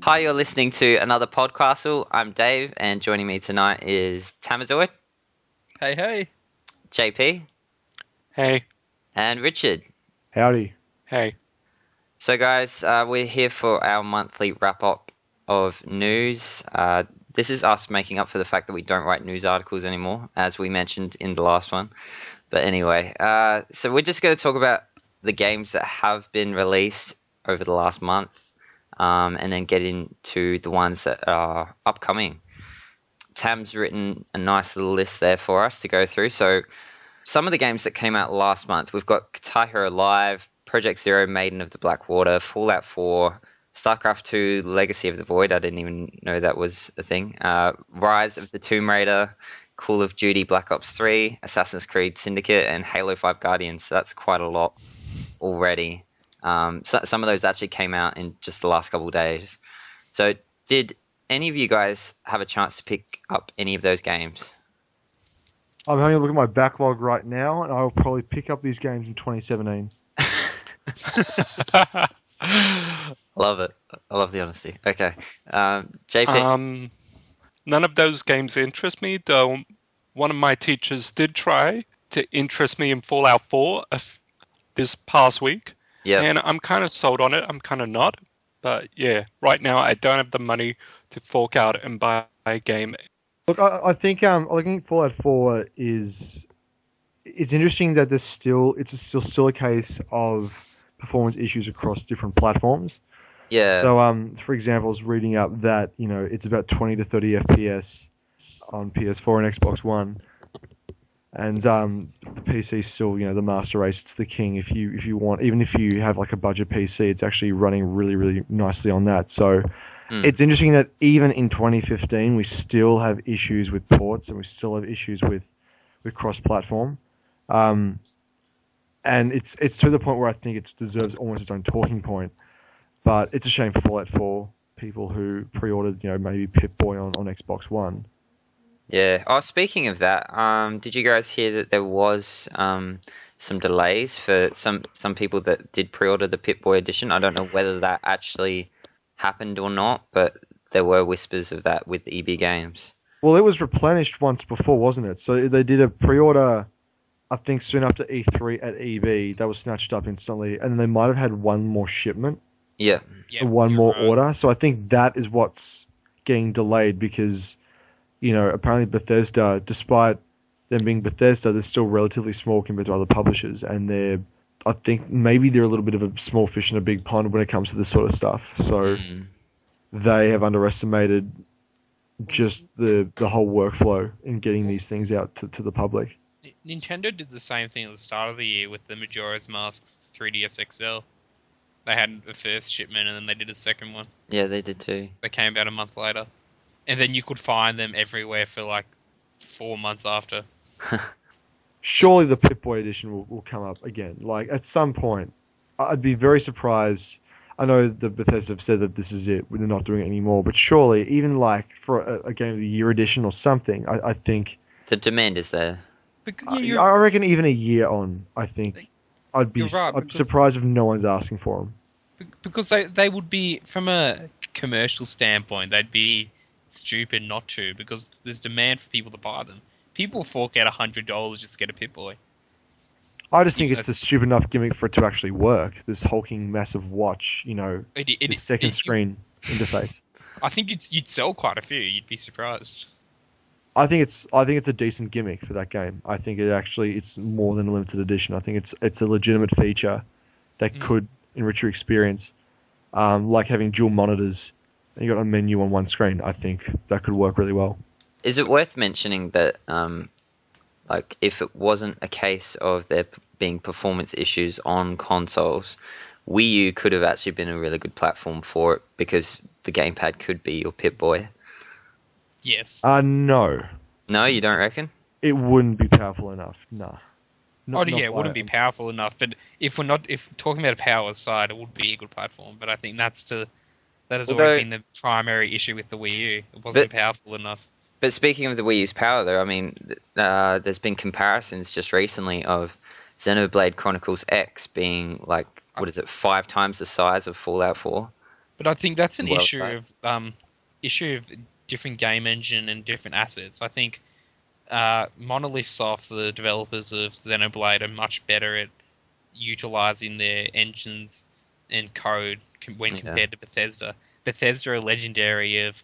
Hi, you're listening to another Podcastle. I'm Dave, and joining me tonight is Tamazoid, Hey, hey. JP, Hey, and Richard. Howdy. hey. So, guys, we're here for our monthly wrap-up of news. This is us making up for the fact that we don't write news articles anymore, as we mentioned in the last one. But anyway, so we're just going to talk about the games that have been released over the last month. And then get into the ones that are upcoming. Tam's written a nice little list there for us to go through. So some of the games that came out last month, we've got Guitar Hero Live, Project Zero, Maiden of the Blackwater, Fallout 4, StarCraft 2, Legacy of the Void. I didn't even know that was a thing. Rise of the Tomb Raider, Call of Duty Black Ops 3, Assassin's Creed Syndicate, and Halo 5 Guardians. So that's quite a lot already. Some of those actually came out in just the last couple of days. So did any of you guys have a chance to pick up any of those games? I'm having a look at my backlog right now, and I'll probably pick up these games in 2017. Love it. I love the honesty. Okay. JP? None of those games interest me, though one of my teachers did try to interest me in Fallout 4 this past week. Yeah. And I'm kind of sold on it. I'm kind of not. But yeah, right now I don't have the money to fork out and buy a game. Look, I think Fallout 4 it's interesting that it's still a case of performance issues across different platforms. Yeah. So for example, I was reading up that it's about 20 to 30 FPS on PS4 and Xbox One. And the PC is still, the master race. It's the king. If you want, even if you have like a budget PC, it's actually running really, really nicely on that. So It's interesting that even in 2015, we still have issues with ports and we still have issues with cross-platform. And it's to the point where I think it deserves almost its own talking point. But it's a shame for Fallout 4 people who pre-ordered, maybe Pip-Boy on Xbox One. Yeah. Oh, speaking of that, did you guys hear that there was some delays for some people that did pre-order the Pip-Boy edition? I don't know whether that actually happened or not, but there were whispers of that with EB Games. Well, it was replenished once before, wasn't it? So they did a pre-order, I think, soon after E3 at EB. That was snatched up instantly, and they might have had one more shipment. Yeah. One more order. So I think that is what's getting delayed because, apparently Bethesda, despite them being Bethesda, they're still relatively small compared to other publishers, and I think maybe they're a little bit of a small fish in a big pond when it comes to this sort of stuff. So they have underestimated just the whole workflow in getting these things out to the public. Nintendo did the same thing at the start of the year with the Majora's Mask 3DS XL. They had a first shipment and then they did a second one. Yeah, they did too. They came about a month later. And then you could find them everywhere for like 4 months after. Surely the Pip-Boy edition will come up again. Like, at some point, I'd be very surprised. I know the Bethesda have said that this is it, they're not doing it anymore, but surely, even like for a Game of the Year edition or something, I think... The demand is there. I reckon even a year on, I think, I'd be surprised if no one's asking for them. Because they would be, from a commercial standpoint, they'd be stupid not to, because there's demand for people to buy them. People fork out $100 just to get a Pip-Boy. I just think it's a stupid enough gimmick for it to actually work. This hulking massive watch, the second screen interface. I think you'd sell quite a few. You'd be surprised. I think it's a decent gimmick for that game. I think it's more than a limited edition. I think it's a legitimate feature that could enrich your experience, like having dual monitors and you got a menu on one screen. I think that could work really well. Is it worth mentioning that, if it wasn't a case of there being performance issues on consoles, Wii U could have actually been a really good platform for it because the gamepad could be your Pip-Boy? Yes. No. No, you don't reckon? It wouldn't be powerful enough. Nah. It wouldn't be powerful enough. But if talking about a power side, it would be a good platform. But I think that has always been the primary issue with the Wii U. It wasn't powerful enough. But speaking of the Wii U's power, though, I mean, there's been comparisons just recently of Xenoblade Chronicles X being 5 times the size of Fallout 4. But I think that's an Well, issue of different game engine and different assets. I think Monolith Soft, the developers of Xenoblade, are much better at utilizing their engines and code when compared to Bethesda. Bethesda are legendary of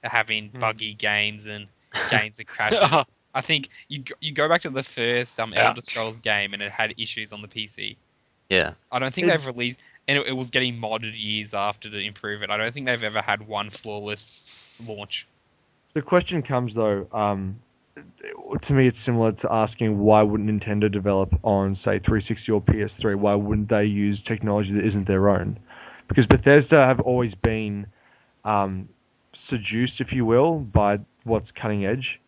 having buggy games and games that crash. I think you go back to the first Elder Scrolls game and it had issues on the PC. Yeah. I don't think they've released, and it was getting modded years after to improve it. I don't think they've ever had one flawless launch. The question comes though, to me it's similar to asking why wouldn't Nintendo develop on, say, 360 or PS3? Why wouldn't they use technology that isn't their own? Because Bethesda have always been seduced, if you will, by what's cutting edge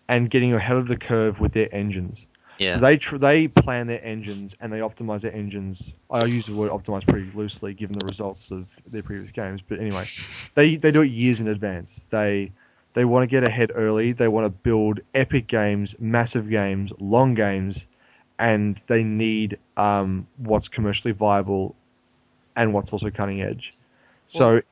and getting ahead of the curve with their engines. Yeah. So they plan their engines and they optimize their engines. I use the word optimize pretty loosely given the results of their previous games. But anyway, they do it years in advance. They want to get ahead early. They want to build epic games, massive games, long games, and they need what's commercially viable and what's also cutting edge. So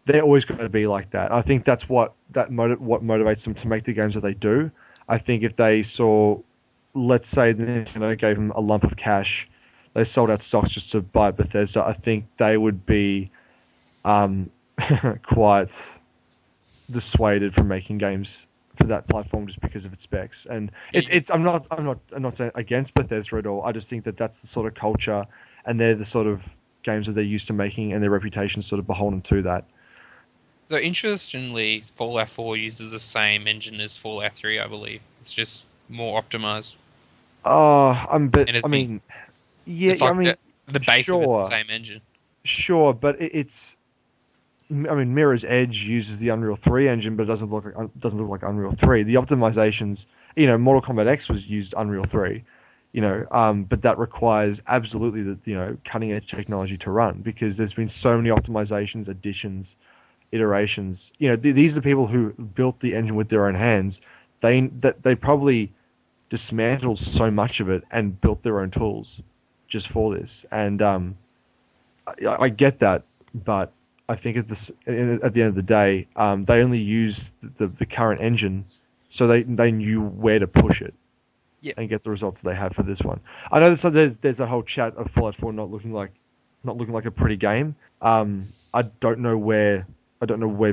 they're always going to be like that. I think that's what motivates them to make the games that they do. I think if they saw, let's say, the Nintendo gave them a lump of cash, they sold out stocks just to buy Bethesda, I think they would be quite dissuaded from making games for that platform just because of its specs. And I'm not saying against Bethesda at all. I just think that that's the sort of culture, and they're the sort of games that they're used to making, and their reputation is sort of beholden to that. Though interestingly, Fallout 4 uses the same engine as Fallout 3, I believe. It's just more optimized. The base of it's the same engine. Sure, but Mirror's Edge uses the Unreal 3 engine, but it doesn't look like Unreal 3. The optimizations, Mortal Kombat X was used Unreal 3, but that requires absolutely the cutting edge technology to run, because there's been so many optimizations, additions, iterations. These are the people who built the engine with their own hands. They probably dismantled so much of it and built their own tools just for this. And I get that, but I think at the end of the day, they only use the current engine, so they knew where to push it and get the results they had for this one. I know there's that whole chat of Fallout 4 not looking like a pretty game. I don't know where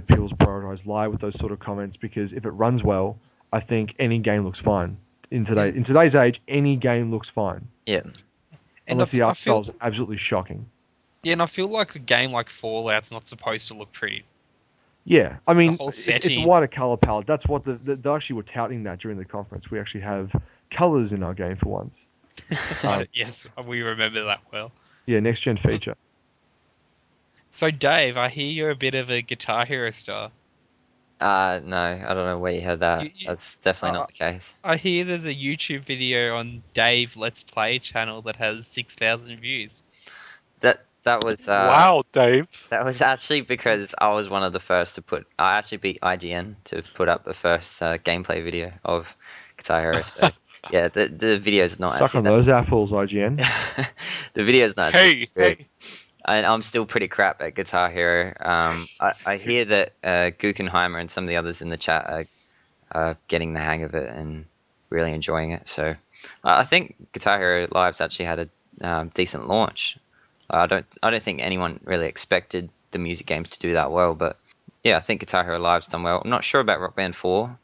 people's priorities lie with those sort of comments, because if it runs well, I think any game looks fine. In today's age, any game looks fine. Yeah. Unless the art style is absolutely shocking. Yeah, and I feel like a game like Fallout's not supposed to look pretty. Yeah, I mean, it's a wider color palette. That's what they actually were touting that during the conference. We actually have colors in our game for once. Yes, we remember that well. Yeah, next gen feature. So, Dave, I hear you're a bit of a Guitar Hero star. No, I don't know where you heard that. That's definitely not the case. I hear there's a YouTube video on Dave Let's Play channel that has 6,000 views. That was wow, Dave. That was actually because I was one of the first to I actually beat IGN to put up the first gameplay video of Guitar Hero. So, yeah, the video's not. Suck on those apples, IGN. The video's not. Hey. And I'm still pretty crap at Guitar Hero. I hear that Guggenheimer and some of the others in the chat are getting the hang of it and really enjoying it. So I think Guitar Hero Live's actually had a decent launch. I don't think anyone really expected the music games to do that well, but yeah, I think Guitar Hero Live's done well. I'm not sure about Rock Band 4.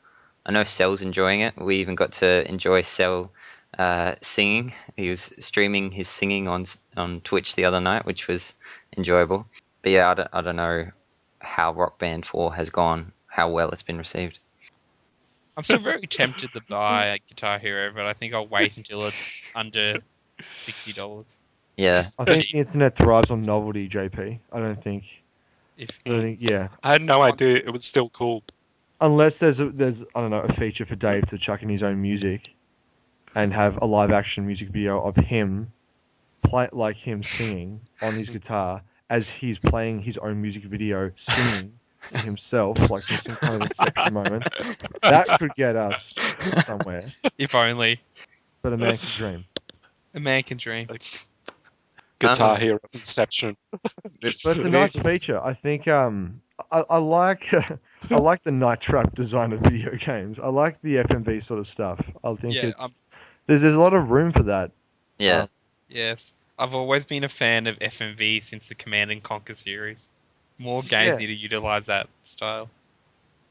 I know Cell's enjoying it. We even got to enjoy Cell singing. He was streaming his singing on Twitch the other night, which was enjoyable. But yeah, I don't know how Rock Band 4 has gone, how well it's been received. I'm still very tempted to buy a Guitar Hero, but I think I'll wait until it's under $60. Yeah. I think the internet thrives on novelty, JP. Yeah. I had no idea it was still cool. Unless there's a feature for Dave to chuck in his own music and have a live action music video of him him singing on his guitar as he's playing his own music video, singing to himself, like some kind of Inception moment. That could get us somewhere. If only. But a man can dream. A man can dream. Guitar Hero Inception. But it's a nice feature. I think I like I like the night trap design of video games. I like the FMV sort of stuff. I think there's a lot of room for that. Yeah. Yes. I've always been a fan of FMV since the Command and Conquer series. More games need to utilize that style.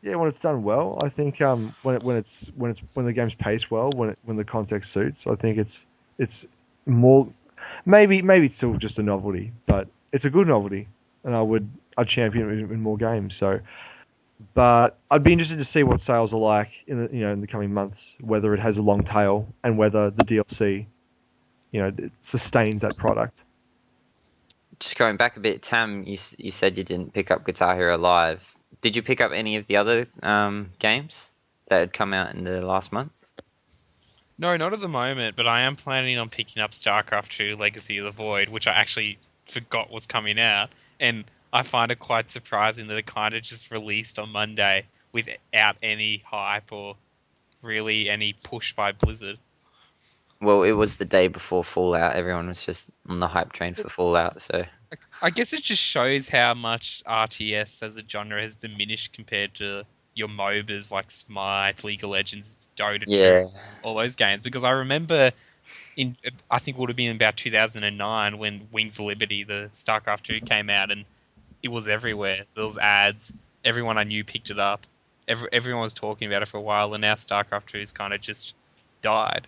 Yeah, when it's done well, I think when the game's paced well, when the context suits, I think it's more maybe it's still just a novelty, but it's a good novelty, and I'd champion it in more games. So, but I'd be interested to see what sales are like in the coming months, whether it has a long tail and whether the DLC, it sustains that product. Just going back a bit, Tam, you said you didn't pick up Guitar Hero Live. Did you pick up any of the other games that had come out in the last month? No, not at the moment, but I am planning on picking up StarCraft 2 Legacy of the Void, which I actually forgot was coming out. And I find it quite surprising that it kind of just released on Monday without any hype or really any push by Blizzard. Well, it was the day before Fallout. Everyone was just on the hype train for Fallout, so... I guess it just shows how much RTS as a genre has diminished compared to your MOBAs like Smite, League of Legends, Dota 2, all those games. Because I remember, I think it would have been about 2009 when Wings of Liberty, the StarCraft 2, came out, and it was everywhere. There was ads. Everyone I knew picked it up. Everyone was talking about it for a while, and now StarCraft 2 has kind of just died.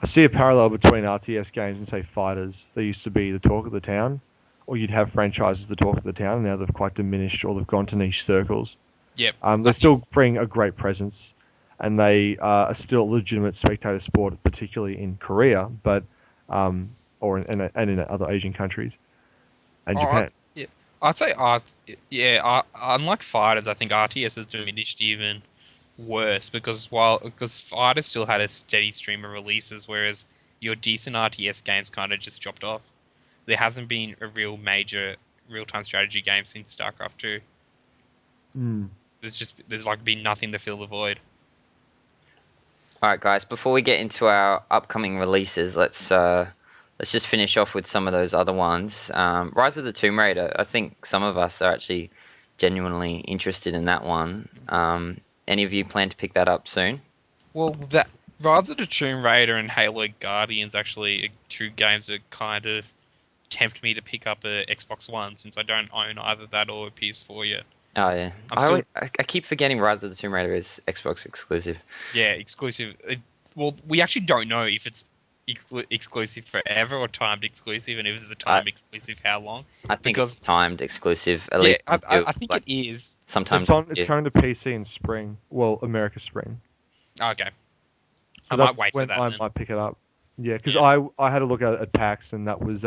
I see a parallel between RTS games and, say, fighters. They used to be the talk of the town, or you'd have franchises the talk of the town, and now they've quite diminished, or they've gone to niche circles. Yep. They still bring a great presence, and they are still a legitimate spectator sport, particularly in Korea, but or in other Asian countries and Japan. I'd say unlike fighters, I think RTS has diminished even worse because fighters still had a steady stream of releases, whereas your decent RTS games kind of just dropped off. There hasn't been a real major real-time strategy game since StarCraft 2. There's been nothing to fill the void. Alright guys, before we get into our upcoming releases, let's just finish off with some of those other ones. Rise of the Tomb Raider, I think some of us are actually genuinely interested in that one. Any of you plan to pick that up soon? Well, that Rise of the Tomb Raider and Halo Guardians actually are two games that kind of tempt me to pick up a Xbox One, since I don't own either that or a PS4 yet. Oh yeah, I keep forgetting Rise of the Tomb Raider is Xbox exclusive. Yeah, exclusive. Well, we actually don't know if it's exclusive forever or timed exclusive, and if it's a timed exclusive, how long? I think it's timed exclusive. At least I think it is. Sometimes it's coming to PC in spring. Well, America spring. Okay. So I might wait for that. I might pick it up. Yeah, because I had a look at PAX, and that was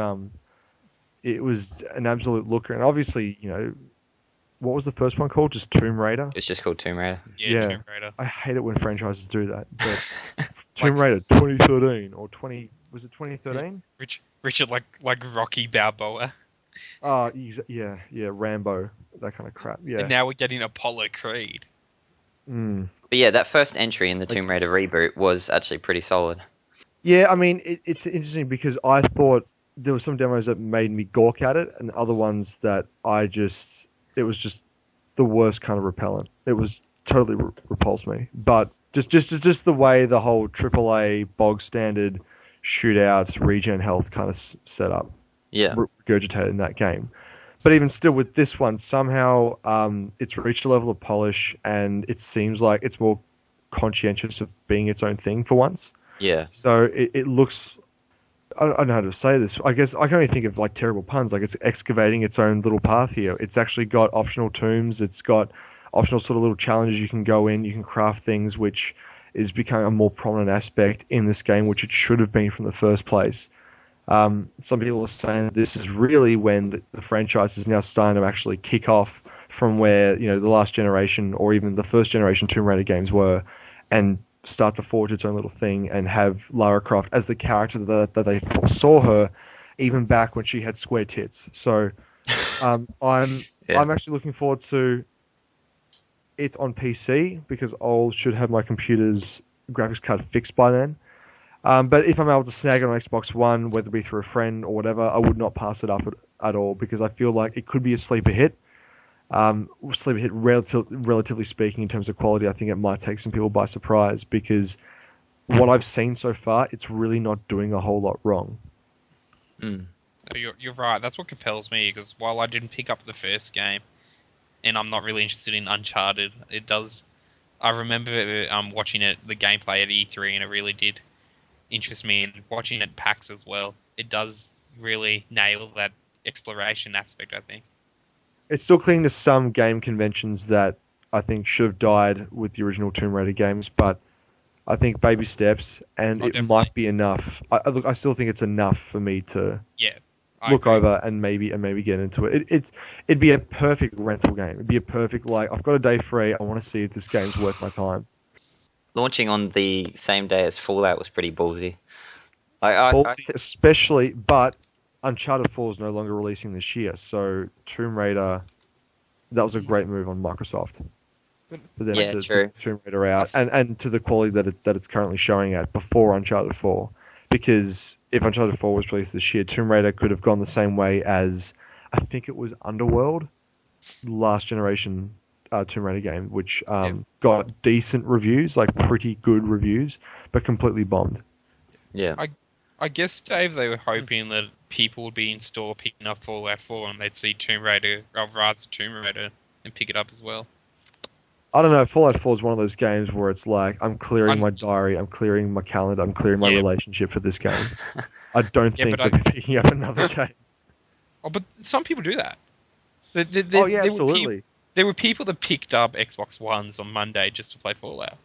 it was an absolute looker, and obviously what was the first one called? Just Tomb Raider? It's just called Tomb Raider. Yeah, Tomb Raider. I hate it when franchises do that. But Tomb Raider 2013 or 2013? Richard like Rocky Balboa. Oh, yeah, Rambo, that kind of crap. Yeah. And now we're getting Apollo Creed. But yeah, that first entry in the Tomb Raider reboot was actually pretty solid. Yeah, I mean, it's interesting because I thought there were some demos that made me gawk at it, and other ones that it was just the worst kind of repellent. It was totally repulsed me. But just the way the whole AAA bog standard shootout regen health kind of set up, regurgitated in that game. But even still, with this one, somehow it's reached a level of polish, and it seems like it's more conscientious of being its own thing for once. Yeah. So it looks. I don't know how to say this. I guess I can only think of like terrible puns. Like it's excavating its own little path here. It's actually got optional tombs. It's got optional sort of little challenges you can go in. You can craft things, which is becoming a more prominent aspect in this game, which it should have been from the first place. Some people are saying that this is really when the franchise is now starting to actually kick off from where the last generation or even the first generation Tomb Raider games were, and start to forge its own little thing and have Lara Croft as the character that they saw her even back when she had square tits. So I'm actually looking forward to it on PC because I should have my computer's graphics card fixed by then. But if I'm able to snag it on Xbox One, whether it be through a friend or whatever, I would not pass it up at all because I feel like it could be a sleeper hit. Relatively speaking, in terms of quality, I think it might take some people by surprise because what I've seen so far, it's really not doing a whole lot wrong. You're right. That's what compels me because while I didn't pick up the first game, and I'm not really interested in Uncharted, it does. I remember watching the gameplay at E3, and it really did interest me. And watching it at PAX as well, it does really nail that exploration aspect, I think. It's still clinging to some game conventions that I think should have died with the original Tomb Raider games, but I think baby steps, and it definitely. might be enough. I still think it's enough for me to look agree. over and maybe get into it. It'd be a perfect rental game. It'd be a perfect, like, I've got a day free, I want to see if this game's worth my time. Launching on the same day as Fallout was pretty ballsy. Especially, but Uncharted 4 is no longer releasing this year, so Tomb Raider, that was a great move on Microsoft for them to Tomb Raider out, and to the quality that it's currently showing at before Uncharted 4. Because if Uncharted 4 was released this year, Tomb Raider could have gone the same way as, I think it was Underworld, last generation Tomb Raider game, which got decent reviews, like pretty good reviews, but completely bombed. Yeah. I guess, Dave, they were hoping that people would be in store picking up Fallout 4 and they'd see Tomb Raider, or Rise of Tomb Raider, and pick it up as well. I don't know, Fallout 4 is one of those games where it's like, I'm clearing my diary, I'm clearing my calendar, I'm clearing my relationship for this game. I don't think they're picking up another game. Oh, but some people do that. Absolutely. There were people that picked up Xbox Ones on Monday just to play Fallout.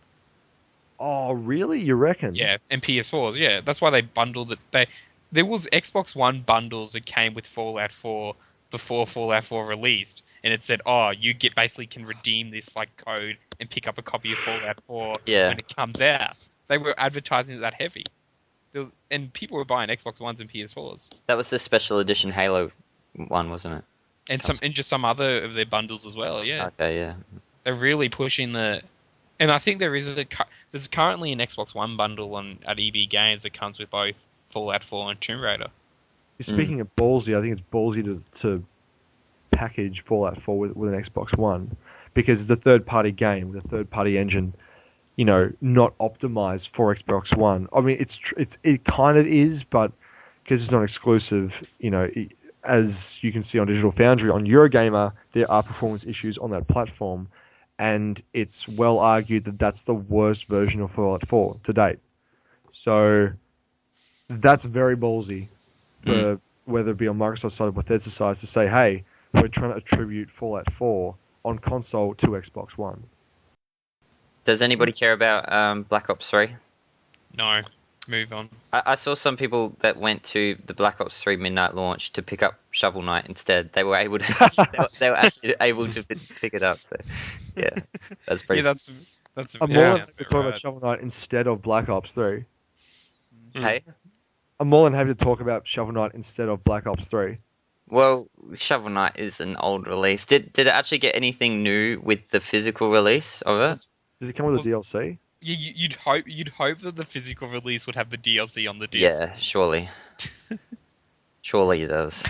Oh, really? You reckon? Yeah, and PS4s, yeah. That's why they bundled it. There was Xbox One bundles that came with Fallout 4 before Fallout 4 released, and it said, you basically can redeem this like code and pick up a copy of Fallout 4 when it comes out. They were advertising it that heavy. And people were buying Xbox Ones and PS4s. That was the special edition Halo one, wasn't it? And just some other of their bundles as well, yeah. Okay, yeah. They're really pushing and I think there's currently an Xbox One bundle at EB Games that comes with both Fallout 4 and Tomb Raider. Speaking of ballsy, I think it's ballsy to package Fallout 4 with an Xbox One because it's a third-party game with a third-party engine, not optimized for Xbox One. I mean, it kind of is, but because it's not exclusive, as you can see on Digital Foundry, on Eurogamer, there are performance issues on that platform. And it's well argued that that's the worst version of Fallout 4 to date. So that's very ballsy for whether it be on Microsoft's side or Bethesda's side to say, hey, we're trying to attribute Fallout 4 on console to Xbox One. Does anybody care about Black Ops 3? No. Move on. I saw some people that went to the Black Ops 3 midnight launch to pick up Shovel Knight instead. They were able to. they were actually able to pick it up. So, yeah, that's pretty. Yeah, that's. I'm more than happy to talk about Shovel Knight instead of Black Ops 3. Hey, I'm more than happy to talk about Shovel Knight instead of Black Ops 3. Well, Shovel Knight is an old release. Did it actually get anything new with the physical release of it? Did it come with a DLC? You'd hope that the physical release would have the DLC on the disc. Yeah, surely. Surely it does.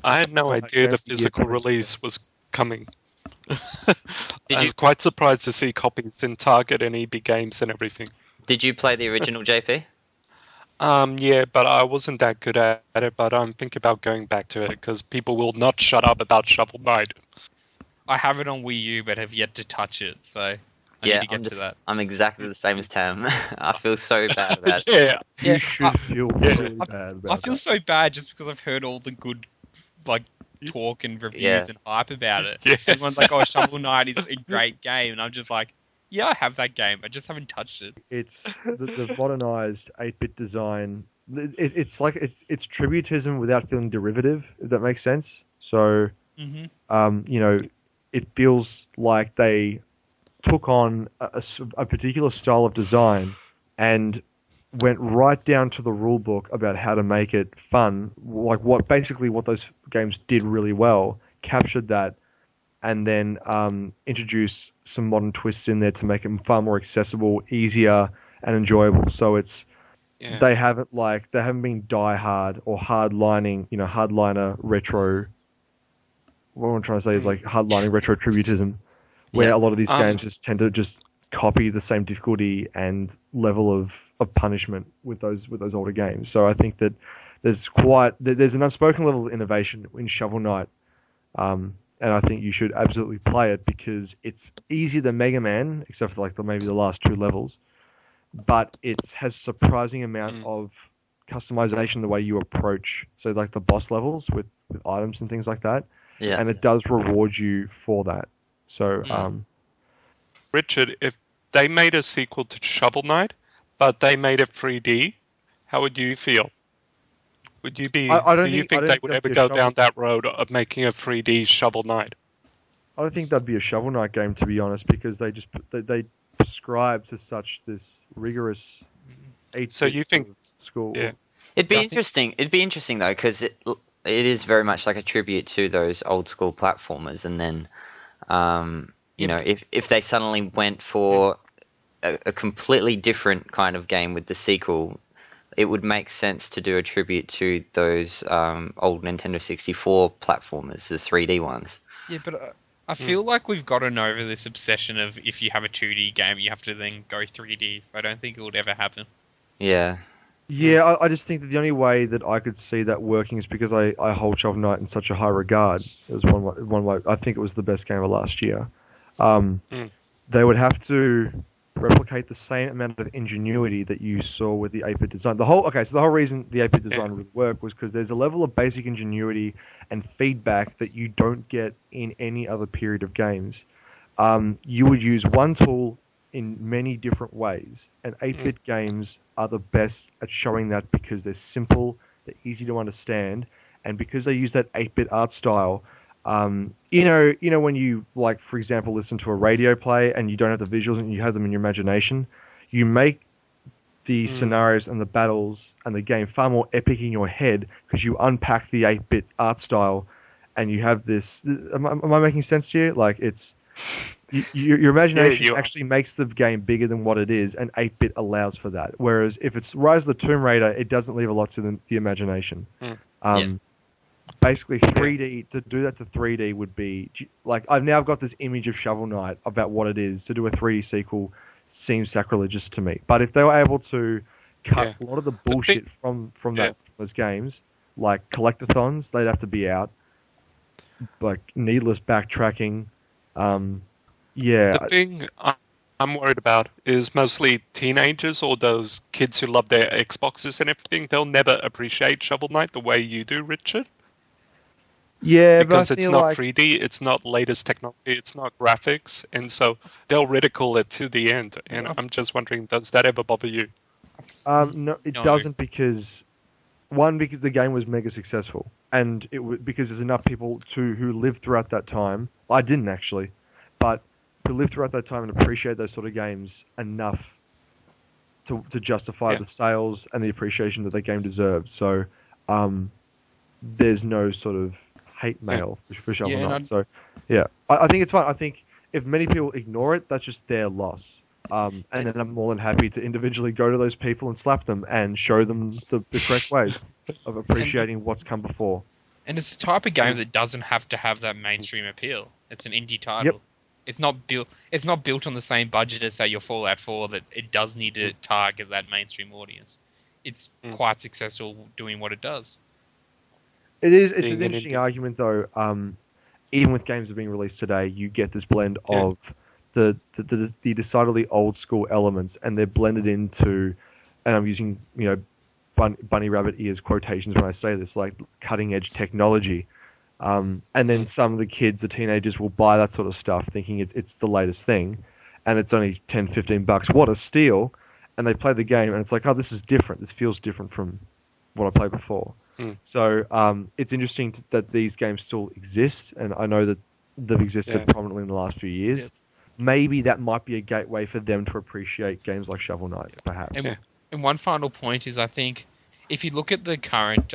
I had no idea the physical release was coming. I was quite surprised to see copies in Target and EB Games and everything. Did you play the original, JP? Yeah, but I wasn't that good at it, but I'm thinking about going back to it because people will not shut up about Shovel Knight. I have it on Wii U, but have yet to touch it, so I need to get to that. I'm exactly the same as Tam. I feel so bad about it. You should feel really bad about it. I feel so bad just because I've heard all the good talk and reviews and hype about it. Yeah. Everyone's like, Shovel Knight is a great game, and I'm just like, yeah, I have that game. I just haven't touched it. It's the modernized 8-bit design. It's like it's tributism without feeling derivative, if that makes sense. So, it feels like they took on a particular style of design and went right down to the rule book about how to make it fun. Like what those games did really well, captured that, and then introduced some modern twists in there to make it far more accessible, easier, and enjoyable. So it's Yeah. they haven't been die hard or hardliner retro. What I'm trying to say is like hardlining retro tributism, where a lot of these games just tend to just copy the same difficulty and level of punishment with those older games. So I think that there's an unspoken level of innovation in Shovel Knight, and I think you should absolutely play it because it's easier than Mega Man, except for maybe the last 2 levels, but it has surprising amount of customization the way you approach, so like the boss levels with items and things like that. Yeah. And it does reward you for that. So, Richard, if they made a sequel to Shovel Knight, but they made it 3D, how would you feel? Would you be? Do you think they would ever go down that road of making a 3D Shovel Knight? I don't think that'd be a Shovel Knight game, to be honest, because they prescribe to such this rigorous 8-bit So you think school? Yeah. It'd be interesting. It'd be interesting though, because it is very much like a tribute to those old school platformers, and then, if they suddenly went for a completely different kind of game with the sequel, it would make sense to do a tribute to those old Nintendo 64 platformers, the 3D ones. Yeah, but I feel like we've gotten over this obsession of if you have a 2D game, you have to then go 3D. So I don't think it would ever happen. Yeah. Yeah, I just think that the only way that I could see that working is because I hold Shovel Knight in such a high regard. It was I think it was the best game of last year. They would have to replicate the same amount of ingenuity that you saw with the 8-bit design. The whole reason the 8-bit design really worked was because there's a level of basic ingenuity and feedback that you don't get in any other period of games. You would use one tool in many different ways, and 8-bit games are the best at showing that because they're simple, they're easy to understand, and because they use that 8-bit art style. When you, like, for example, listen to a radio play and you don't have the visuals and you have them in your imagination, you make the scenarios and the battles and the game far more epic in your head because you unpack the 8-bit art style and you have this. Am I making sense to you? Like, it's your imagination actually makes the game bigger than what it is, and 8-bit allows for that. Whereas if it's Rise of the Tomb Raider, it doesn't leave a lot to the imagination. Basically, 3D, to do that to 3D would be like, I've got this image of Shovel Knight about what it is. To do a 3D sequel seems sacrilegious to me. But if they were able to cut a lot of the bullshit from those games, like collectathons, they'd have to be out, like needless backtracking. The thing I'm worried about is mostly teenagers or those kids who love their Xboxes and everything. They'll never appreciate Shovel Knight the way you do, Richard. Yeah, because it's not 3D, it's not latest technology, it's not graphics, and so they'll ridicule it to the end. And I'm just wondering, does that ever bother you? No, it doesn't, because the game was mega successful, and because there's enough people who lived throughout that time. I didn't actually, but who lived throughout that time and appreciate those sort of games enough to justify the sales and the appreciation that that game deserved. So there's no sort of hate mail for Shovel Knight. So I think it's fine. I think if many people ignore it, that's just their loss. And then I'm more than happy to individually go to those people and slap them and show them the correct ways of appreciating what's come before. And it's the type of game that doesn't have to have that mainstream appeal. It's an indie title. It's not built on the same budget as, say, your Fallout 4, that it does need to target that mainstream audience. It's quite successful doing what it does. It's an interesting argument, though. Even with games that are being released today, you get this blend of the decidedly old school elements, and they're blended into, and I'm using bunny rabbit ears quotations when I say this, like cutting edge technology. And then some of the kids, the teenagers, will buy that sort of stuff thinking it's the latest thing, and it's only $10-15. What a steal! And they play the game, and it's like, oh, this is different. This feels different from what I played before. So it's interesting that these games still exist, and I know that they've existed prominently in the last few years. Maybe that might be a gateway for them to appreciate games like Shovel Knight, perhaps. And one final point is, I think, if you look at the current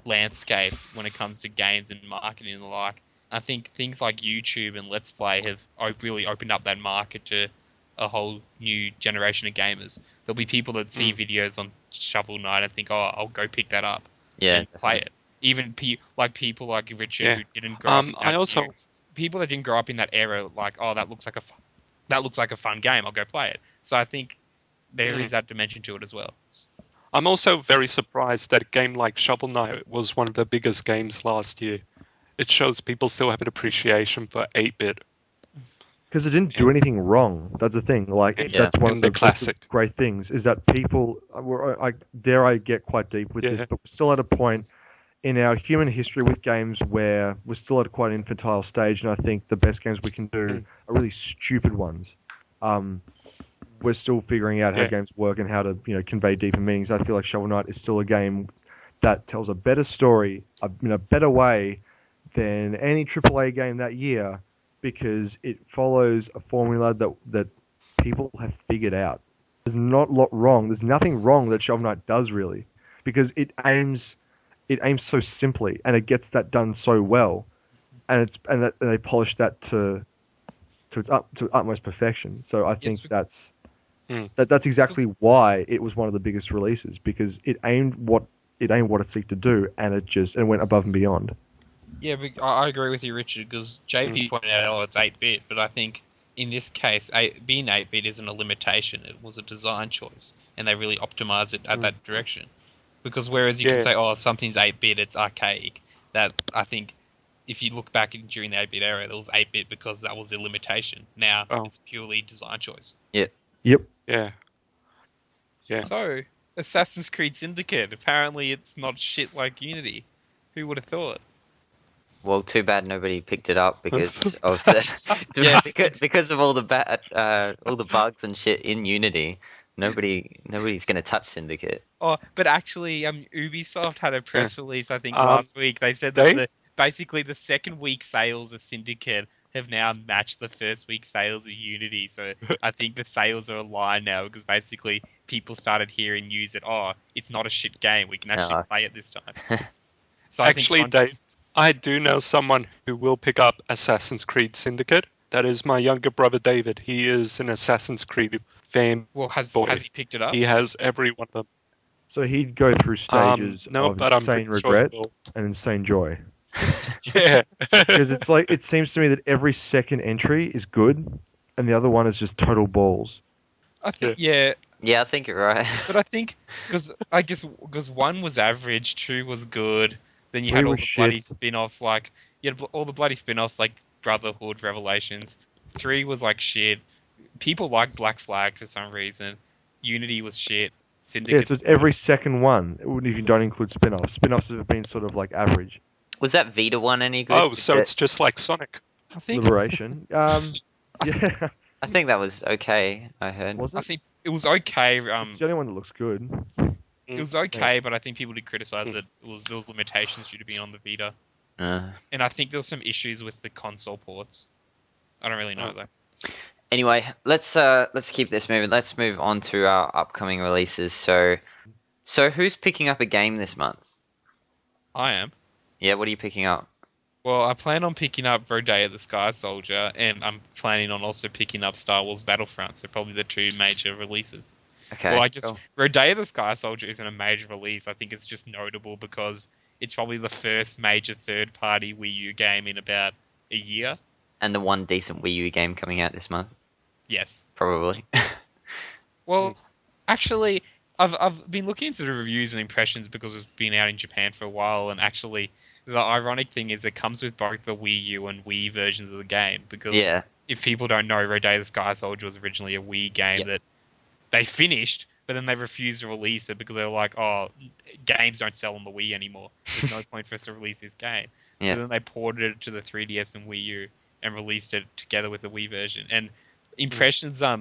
landscape when it comes to games and marketing and the like, I think things like YouTube and Let's Play have really opened up that market to a whole new generation of gamers. There'll be people that see videos on Shovel Knight and think, "Oh, I'll go pick that up and play it." Even people like Richard who didn't grow up. People that didn't grow up in that era, like, "Oh, that looks like a fun game. I'll go play it." So I think there is that dimension to it as well. I'm also very surprised that a game like Shovel Knight was one of the biggest games last year. It shows people still have an appreciation for 8-bit. Because it didn't do anything wrong. That's the thing. That's one of the classic great things is that people I get quite deep with this, but we're still at a point in our human history with games where we're still at quite an infantile stage, and I think the best games we can do are really stupid ones. We're still figuring out how games work and how to convey deeper meanings. I feel like Shovel Knight is still a game that tells a better story in a better way than any AAA game that year, because it follows a formula that people have figured out. There's not a lot wrong. There's nothing wrong that Shovel Knight does really, because it aims so simply and it gets that done so well, and they polish that to its utmost perfection. So I think that's exactly why it was one of the biggest releases, because it aimed what it seeked to do, and it went above and beyond. Yeah, but I agree with you, Richard, because JP pointed out, it's 8-bit, but I think in this case, being 8-bit isn't a limitation. It was a design choice, and they really optimized it at that direction. Because whereas you can say, something's 8-bit, it's archaic. That, I think, if you look back during the 8-bit era, it was 8-bit because that was the limitation. Now, it's purely design choice. Yeah. Yep. Yeah. So, Assassin's Creed Syndicate. Apparently, it's not shit like Unity. Who would have thought? Well, too bad nobody picked it up because of the because of all the bugs and shit in Unity. Nobody's gonna touch Syndicate. Oh, but actually, Ubisoft had a press release, I think, last week. They said that basically the second week sales of Syndicate have now matched the first week sales of Unity. So I think the sales are aligned now, because basically people started hearing news that, it's not a shit game. We can actually play it this time. So I do know someone who will pick up Assassin's Creed Syndicate. That is my younger brother David. He is an Assassin's Creed fan. Well, has he picked it up? He has every one of them. So he'd go through stages of insane regret and insane joy. Yeah. Because it seems to me that every second entry is good, and the other one is just total balls. I think, Yeah, I think you're right. But I think, because 1 was average, 2 was good, then you had all the bloody spin-offs, like Brotherhood, Revelations. 3 was like shit. People like Black Flag for some reason. Unity was shit. Syndicate. Yeah, so it's every second one, if you don't include spin-offs. Spin-offs have been sort of like average. Was that Vita one any good? Oh, so it's just like Sonic. I think Liberation. Yeah. I think that was okay, I heard. Was it? I think it was okay. It's the only one that looks good. It was okay, but I think people did criticize that there was limitations due to being on the Vita. And I think there were some issues with the console ports. I don't really know though. Anyway, let's keep this moving. Let's move on to our upcoming releases. So who's picking up a game this month? I am. Yeah, what are you picking up? Well, I plan on picking up Rodea the Sky Soldier, and I'm planning on also picking up Star Wars Battlefront, so probably the 2 major releases. Okay. Well, Rodea the Sky Soldier isn't a major release. I think it's just notable because it's probably the first major third-party Wii U game in about a year. And the one decent Wii U game coming out this month? Yes. Probably. Well, actually, I've been looking into the reviews and impressions because it's been out in Japan for a while, and actually, the ironic thing is it comes with both the Wii U and Wii versions of the game, because if people don't know, Rodea the Sky Soldier was originally a Wii game that they finished, but then they refused to release it because they were like, games don't sell on the Wii anymore. There's no point for us to release this game. So then they ported it to the 3DS and Wii U and released it together with the Wii version. And impressions are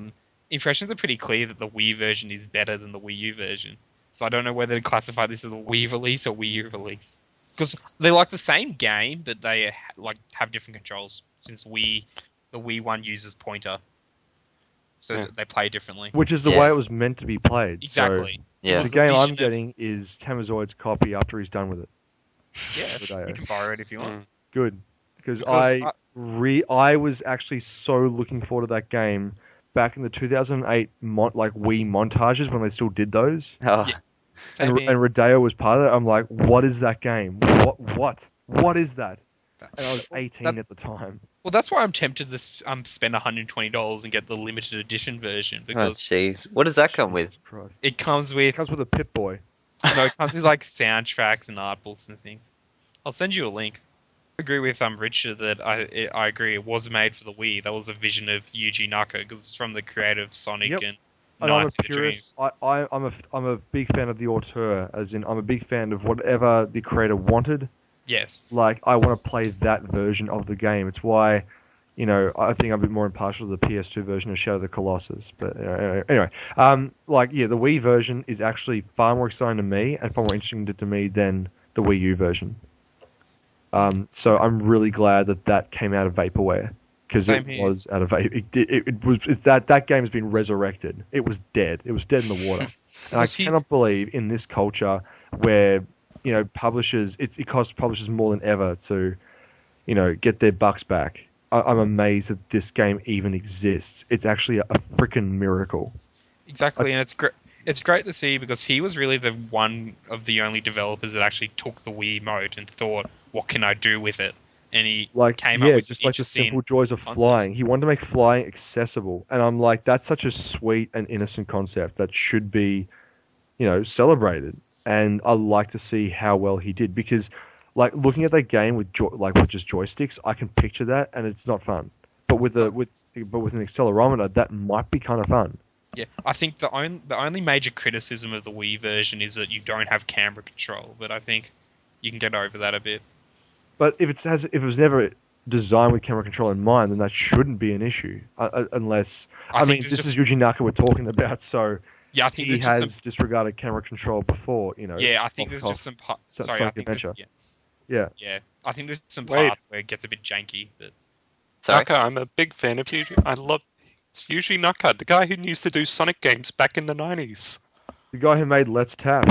pretty clear that the Wii version is better than the Wii U version. So I don't know whether to classify this as a Wii release or Wii U release. Because they're like the same game, but they have different controls. Since the Wii one uses pointer, so they play differently. Which is the way it was meant to be played. Exactly. So the game I'm getting is Tamazoid's copy after he's done with it. Yeah, you can borrow it if you want. Good, because I was actually so looking forward to that game back in the 2008 Wii montages when they still did those, Oh, Yeah. and Rodeo was part of it. I'm like, what is that game? What is that? And I was 18 at the time. Well, that's why I'm tempted to spend $120 and get the limited edition version oh, because jeez. What does that come with? Jesus Christ. it comes It with comes with a Pip-Boy. it comes with like soundtracks and art books and things. I'll send you a link. I agree with Richard that I agree it was made for the Wii. That was a vision of Yuji Naka because it's from the creator of Sonic Yep. and And I'm a Nights in the purist. Dreams. I'm a big fan of the auteur, as in I'm a big fan of whatever the creator wanted. Yes. Like, I want to play that version of the game. It's why, I think I'm a bit more impartial to the PS2 version of Shadow of the Colossus. But anyway, the Wii version is actually far more exciting to me and far more interesting to me than the Wii U version. So I'm really glad that came out of Vaporware because it was out of that game has been resurrected. It was dead. It was dead in the water, and I cannot believe in this culture where publishers it costs publishers more than ever to get their bucks back. I'm amazed that this game even exists. It's actually a freaking miracle. Exactly, and it's great to see because he was really the one of the only developers that actually took the Wii Wiimote and thought, what can I do with it? And he came up with just like the simple joys of flying. He wanted to make flying accessible, and I'm like, that's such a sweet and innocent concept that should be, celebrated. And I like to see how well he did because, looking at that game with just joysticks, I can picture that, and it's not fun. But with an accelerometer, that might be kind of fun. Yeah, I think the only major criticism of the Wii version is that you don't have camera control, but I think you can get over that a bit. But if it was never designed with camera control in mind, then that shouldn't be an issue. Unless this is Yuji Naka we're talking about, so yeah, I think he has disregarded camera control before. Yeah, I think there's just some Sonic Adventure. Yeah, I think there's some parts where it gets a bit janky. But Naka, I'm a big fan of Yuji. I love. It's Yuji Naka, the guy who used to do Sonic games back in the 90s. The guy who made Let's Tap.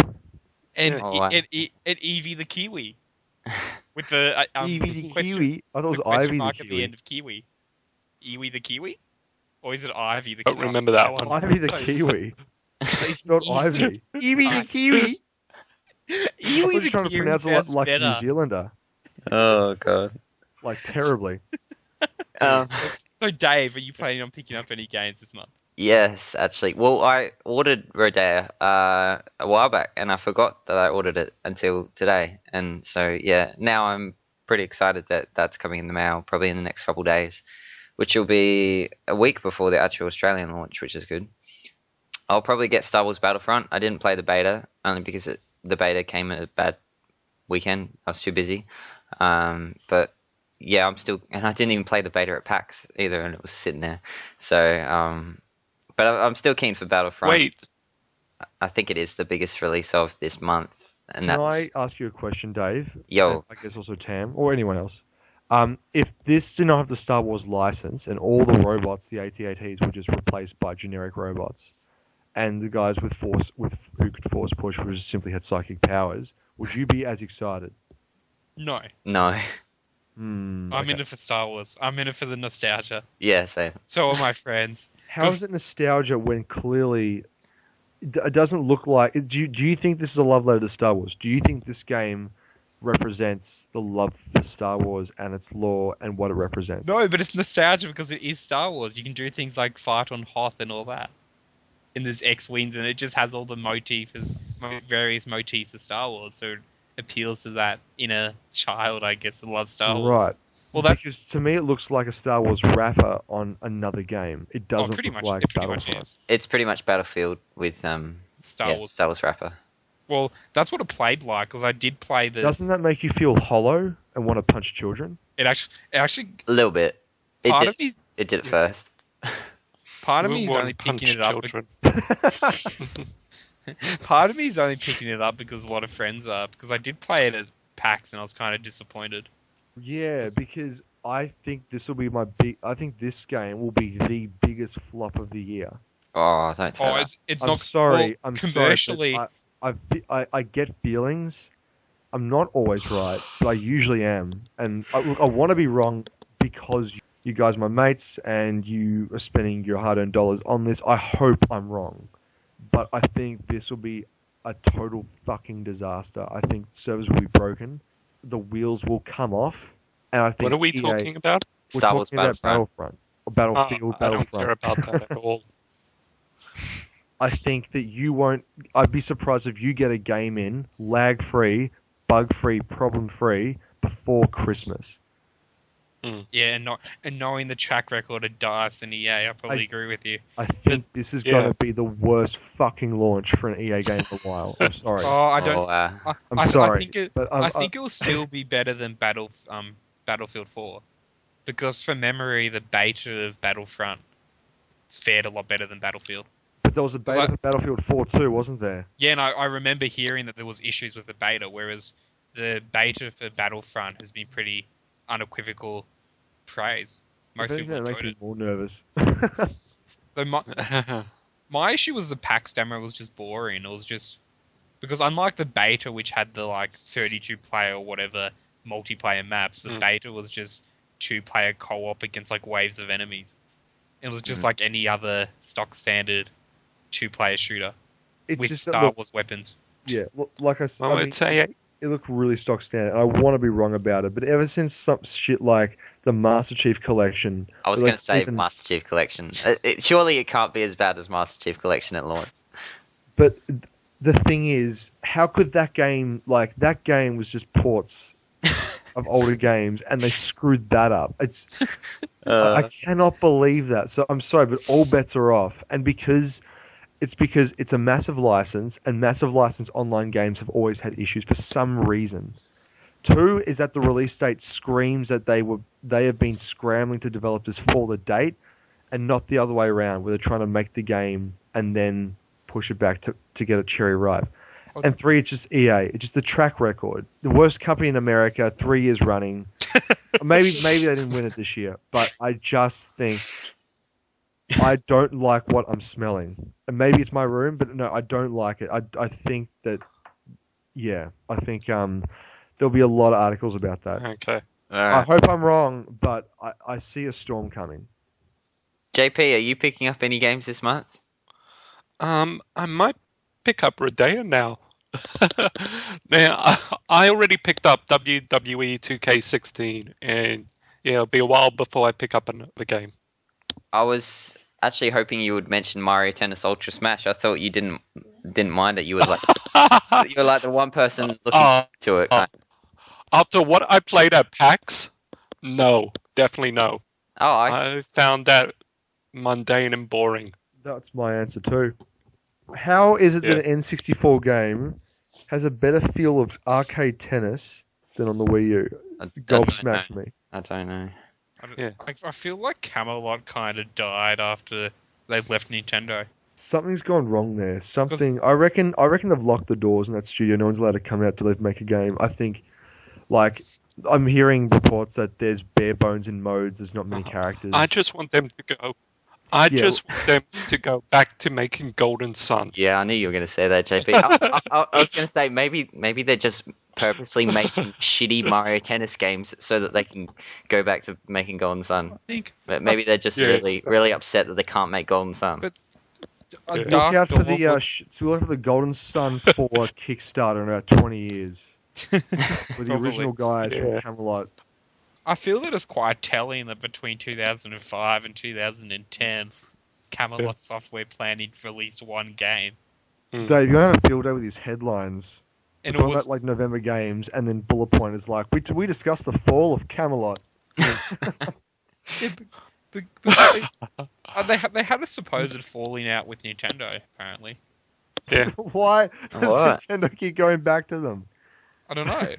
And Eevee the Kiwi. With the Eevee the Kiwi? I thought it was Ivy the Kiwi. At the end of Kiwi. Eevee the Kiwi? Or is it Ivy the I Kiwi? don't remember that one. Ivy the Kiwi. It's not Ivy. Eevee the Kiwi. Eevee the trying to pronounce it like a New Zealander. Oh, God. Terribly. So, Dave, are you planning on picking up any games this month? Yes, actually. Well, I ordered Rodea a while back, and I forgot that I ordered it until today. And so, yeah, now I'm pretty excited that that's coming in the mail, probably in the next couple of days, which will be a week before the actual Australian launch, which is good. I'll probably get Star Wars Battlefront. I didn't play the beta, only because the beta came at a bad weekend. I was too busy. But yeah, and I didn't even play the beta at PAX either, and it was sitting there. So, but I'm still keen for Battlefront. Wait. I think it is the biggest release of this month. And Can I ask you a question, Dave? Yo. I guess also Tam, or anyone else. If this did not have the Star Wars license and all the robots, the AT-ATs, were just replaced by generic robots, and the guys who could force push would just simply had psychic powers, would you be as excited? No. No. I'm in it for Star Wars. I'm in it for the nostalgia. Yeah, same. So are my friends. How is it nostalgia when clearly it doesn't look like... Do you think this is a love letter to Star Wars? Do you think this game represents the love for Star Wars and its lore and what it represents? No, but it's nostalgia because it is Star Wars. You can do things like fight on Hoth and all that. And there's X-Wings, and it just has all the various motifs of Star Wars. So it appeals to that inner child, I guess, that loves Star Wars. Right. Well, because to me it looks like a Star Wars wrapper on another game. It doesn't look like Battlefront. It's pretty much Battlefield with Star Wars wrapper. Well, that's what it played like, because I did play the... Doesn't that make you feel hollow and want to punch children? It actually... A little bit. It did it first. Part of me is only picking it up... Part of me is only picking it up because a lot of friends are, because I did play it at PAX and I was kind of disappointed. Yeah, because I think this will be I think this game will be the biggest flop of the year. Oh, don't tell that. I'm sorry. I'm commercially... sorry. I get feelings. I'm not always right, but I usually am. And I want to be wrong because you guys are my mates, and you are spending your hard-earned dollars on this. I hope I'm wrong, but I think this will be a total fucking disaster. I think servers will be broken, the wheels will come off, and I think What are we talking about? We're Star Wars talking about Battlefront. Or Battlefield, I don't Battlefront. care about that at all. I think that you won't... I'd be surprised if you get a game in, lag-free, bug-free, problem-free, before Christmas. Yeah, and knowing the track record of DICE and EA, I probably agree with you. I think this is going to be the worst fucking launch for an EA game in a while. I'm sorry. Oh, I don't. I'm sorry. I think it will still be better than Battlefield 4, because from memory, the beta of Battlefront fared a lot better than Battlefield. But there was a beta for Battlefield 4 too, wasn't there? Yeah, and I remember hearing that there was issues with the beta, whereas the beta for Battlefront has been pretty unequivocal praise. Most people makes enjoyed me it. more nervous. So my issue was the PAX demo was just boring. It was just because unlike the beta, which had the 32 player or whatever multiplayer maps, the beta was just 2-player co-op against waves of enemies. It was just like any other stock standard 2-player shooter with Star Wars weapons. Yeah, like I said, I'd say it looked really stock standard. And I want to be wrong about it, but ever since some shit like the Master Chief Collection... I was going to say Master Chief Collection. Surely it can't be as bad as Master Chief Collection at launch. But the thing is, how could that game... that game was just ports of older games, and they screwed that up. I cannot believe that. So I'm sorry, but all bets are off. And because it's a massive license, and massive license online games have always had issues for some reason. 2 is that the release date screams that they have been scrambling to develop this for the date, and not the other way around, where they're trying to make the game and then push it back to get a cherry ripe. Okay. And 3, it's just EA. It's just the track record. The worst company in America, 3 years running. Maybe they didn't win it this year, but I just think I don't like what I'm smelling. And maybe it's my room, but no, I don't like it. I think that, I think there'll be a lot of articles about that. Okay. I hope I'm wrong, but I see a storm coming. JP, are you picking up any games this month? I might pick up Redea now. Now, I already picked up WWE 2K16, and it'll be a while before I pick up another game. I was actually hoping you would mention Mario Tennis Ultra Smash. I thought you didn't mind it. You were like the one person looking to it. After what I played at PAX, no, definitely no. I found that mundane and boring. That's my answer too. How is it that an N64 game has a better feel of arcade tennis than on the Wii U? Gobsmacks me. I don't know. I feel like Camelot kind of died after they left Nintendo. Something's gone wrong there. I reckon they've locked the doors in that studio. No one's allowed to come out till they make a game. I think, I'm hearing reports that there's bare bones in modes. There's not many characters. I just want them to go. Just want them to go back to making Golden Sun. Yeah, I knew you were going to say that, JP. I was going to say maybe they're just purposely making shitty Mario Tennis games so that they can go back to making Golden Sun. But maybe they're just really upset that they can't make Golden Sun. But look out for the Golden Sun 4 Kickstarter in about 20 years with the original guys from Camelot. I feel that it's quite telling that between 2005 and 2010, Camelot Software Planning released one game. Dave, you're going to have a field day with these headlines. And we're talking about November games, and then bullet point is we discussed the fall of Camelot. They had a supposed falling out with Nintendo, apparently. Yeah. Why does Nintendo keep going back to them? I don't know.